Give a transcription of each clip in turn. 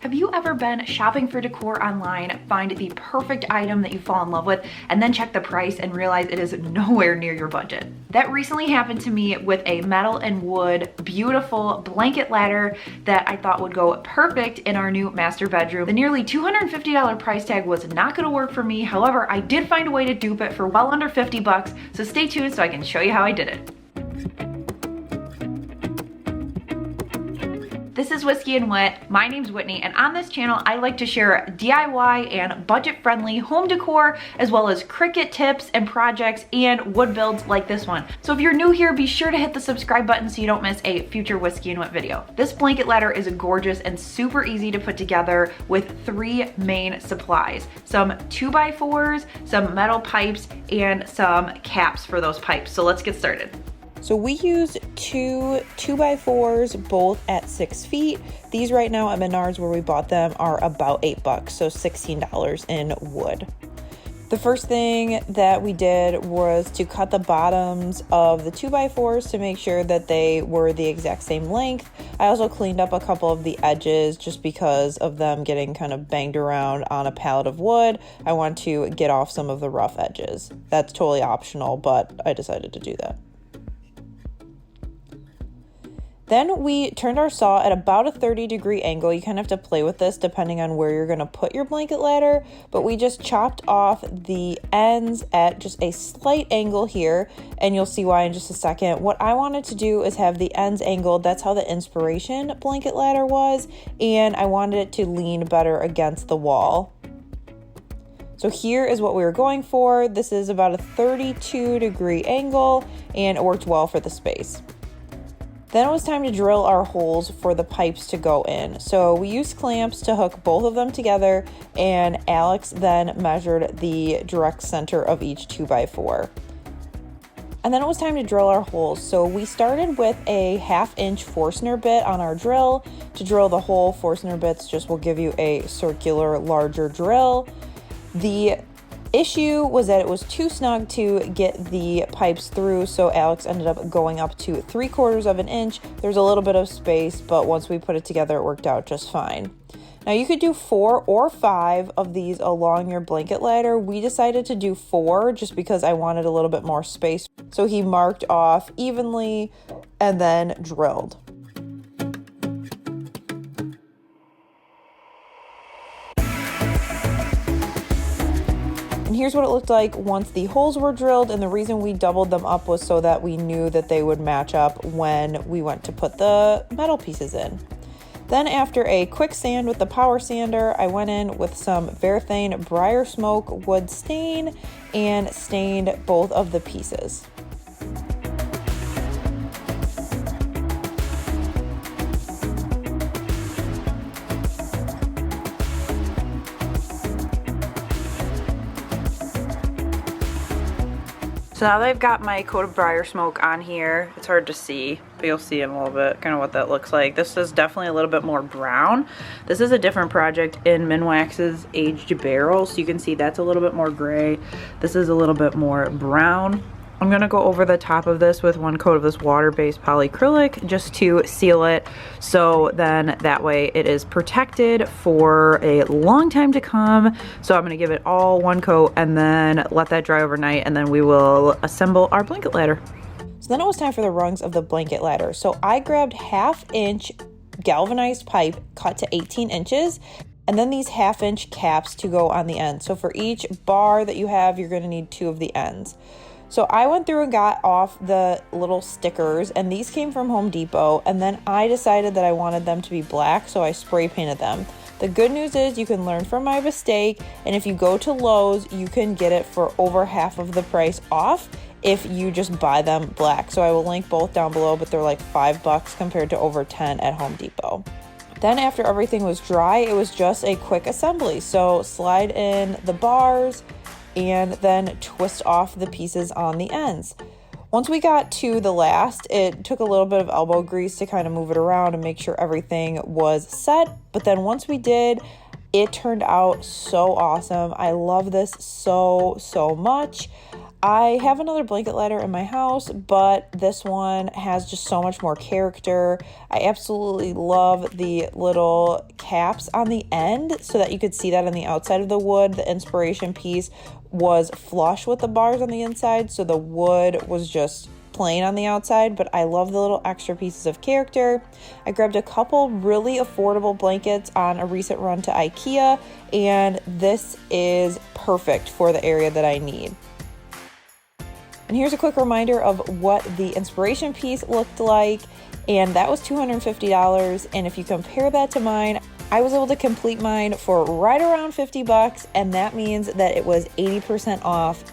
Have you ever been shopping for decor online, find the perfect item that you fall in love with, and then check the price and realize it is nowhere near your budget? That recently happened to me with a metal and wood beautiful blanket ladder that I thought would go perfect in our new master bedroom. The nearly $250 price tag was not gonna work for me. However, I did find a way to dupe it for well under 50 bucks, so stay tuned so I can show you how I did it. This is Whiskey and Whit. My name's Whitney, and on this channel, I like to share DIY and budget-friendly home decor, as well as Cricut tips and projects and wood builds like this one. So if you're new here, be sure to hit the subscribe button so you don't miss a future Whiskey and Whit video. This blanket ladder is gorgeous and super easy to put together with 3 main supplies. Some 2x4s, some metal pipes, and some caps for those pipes. So let's get started. So we used 2x4s, both at 6 feet. These right now at Menards where we bought them are about $8, so $16 in wood. The first thing that we did was to cut the bottoms of the 2x4s to make sure that they were the exact same length. I also cleaned up a couple of the edges just because of them getting kind of banged around on a pallet of wood. I want to get off some of the rough edges. That's totally optional, but I decided to do that. Then we turned our saw at about a 30-degree angle. You kind of have to play with this depending on where you're going to put your blanket ladder, but we just chopped off the ends at just a slight angle here, and you'll see why in just a second. What I wanted to do is have the ends angled. That's how the inspiration blanket ladder was, and I wanted it to lean better against the wall. So here is what we were going for. This is about a 32-degree angle, and it worked well for the space. Then it was time to drill our holes for the pipes to go in. So we used clamps to hook both of them together, and Alex then measured the direct center of each 2x4. And then it was time to drill our holes. So we started with a 1/2-inch Forstner bit on our drill. To drill the hole, Forstner bits just will give you a circular, larger drill. The issue was that it was too snug to get the pipes through, so Alex ended up going up to 3/4 of an inch. There's a little bit of space, but once we put it together, it worked out just fine. Now you could do 4 or 5 of these along your blanket ladder. We decided to do 4 just because I wanted a little bit more space. So he marked off evenly and then drilled. And here's what it looked like once the holes were drilled, and the reason we doubled them up was so that we knew that they would match up when we went to put the metal pieces in. Then after a quick sand with the power sander, I went in with some Varathane Briarsmoke wood stain and stained both of the pieces. So now that I've got my coat of Briarsmoke on here, it's hard to see, but you'll see in a little bit kind of what that looks like. This is definitely a little bit more brown. This is a different project in Minwax's aged barrel, so you can see that's a little bit more gray. This is a little bit more brown. I'm gonna go over the top of this with one coat of this water-based polycrylic just to seal it, so then that way it is protected for a long time to come. So I'm gonna give it all one coat and then let that dry overnight, and then we will assemble our blanket ladder. So then it was time for the rungs of the blanket ladder. So I grabbed 1/2-inch galvanized pipe cut to 18 inches, and then these 1/2-inch caps to go on the end. So for each bar that you have, you're gonna need 2 of the ends. So I went through and got off the little stickers, and these came from Home Depot, and then I decided that I wanted them to be black, so I spray painted them. The good news is you can learn from my mistake, and if you go to Lowe's, you can get it for over half of the price off if you just buy them black. So I will link both down below, but they're like $5 compared to over 10 at Home Depot. Then after everything was dry, it was just a quick assembly. So slide in the bars, and then twist off the pieces on the ends. Once we got to the last, it took a little bit of elbow grease to kind of move it around and make sure everything was set. But then once we did, it turned out so awesome. I love this so much. I have another blanket ladder in my house, but this one has just so much more character. I absolutely love the little caps on the end so that you could see that on the outside of the wood. The inspiration piece was flush with the bars on the inside, so the wood was just plain on the outside, but I love the little extra pieces of character. I grabbed a couple really affordable blankets on a recent run to IKEA, and this is perfect for the area that I need. And here's a quick reminder of what the inspiration piece looked like, and that was $250. And if you compare that to mine, I was able to complete mine for right around 50 bucks, and that means that it was 80% off.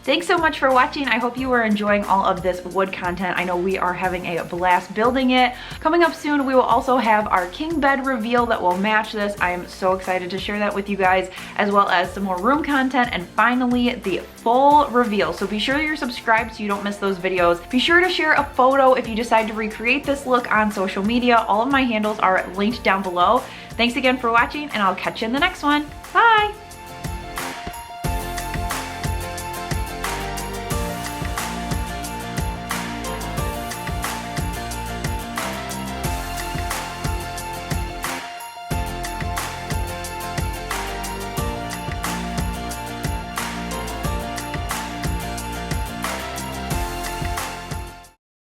Thanks so much for watching. I hope you are enjoying all of this wood content. I know we are having a blast building it. Coming up soon, we will also have our king bed reveal that will match this. I am so excited to share that with you guys, as well as some more room content, and finally the full reveal. So be sure you're subscribed so you don't miss those videos. Be sure to share a photo if you decide to recreate this look on social media. All of my handles are linked down below. Thanks again for watching, and I'll catch you in the next one. Bye!